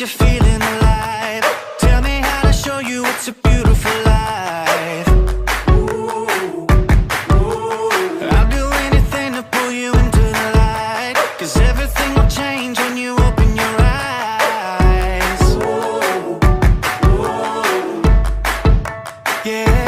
you're feeling alive. Tell me how to show you it's a beautiful life. I'll do anything to pull you into the light, 'cause everything will change when you open your eyes. Yeah.